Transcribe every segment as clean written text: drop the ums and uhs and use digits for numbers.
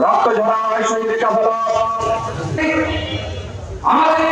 রক্ত ঝরায় শহীদ কাফেলা আমাদের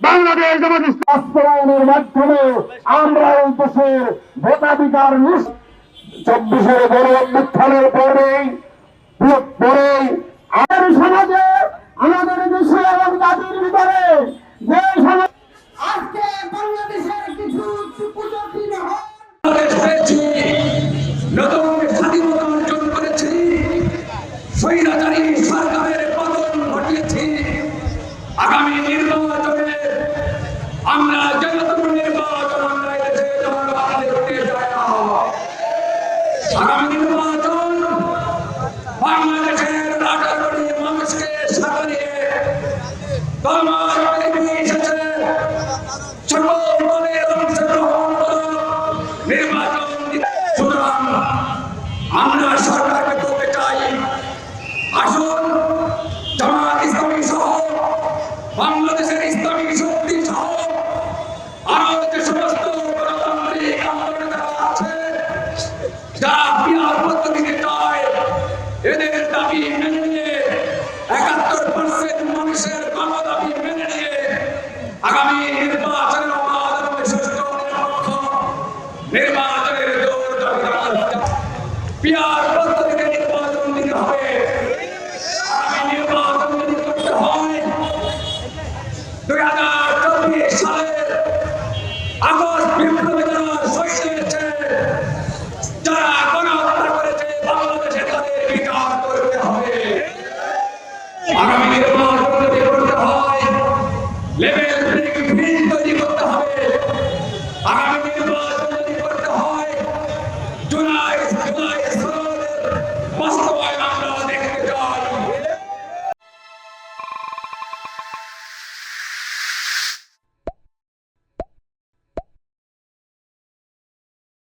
বাংলাদেশ বাস্তবায়নের মাধ্যমে আমরা এই দেশের ভোটাধিকার 24-এর গণ অভ্যুত্থানের পরেই আমাদের সমাজে আমাদের দেশে এবং জাতির ভিতরে যে সমাজ আজকে বাংলাদেশের কিছু উপযোগী নতুন স্বাধীনতা অর্জন করেছি, স্বৈরাচারী সরকারের পতন ঘটিয়েছি। আগামী নির্বাচনে আমরা যতটুকু নির্বাচন আমরা এদেশে জনগণ দেখতে চাই না। আগামী নির্বাচন বাংলাদেশের রাজনৈতিক মানুষকে সাথে নিয়ে এসেছে সকল দলের অংশগ্রহণ নির্বাচন। সুতরাং আমরা সরকারকে বলতে চাই, আসুন জামাত ইসলামী সহ বাংলাদেশের ইসলামী শক্তি সহ আরো যে সমস্ত গণতান্ত্রিক আন্দোলন আছে যারা পিয়ার পদ্ধতিতে চায়, এদের দাবি মেনে নিয়ে 71% মানুষের গণদাবি মেনে নিয়ে আগামী নির্বাচনের অবাধ এবং সুষ্ঠু নিরপেক্ষ নির্বাচনের জোর দাবি পিয়ার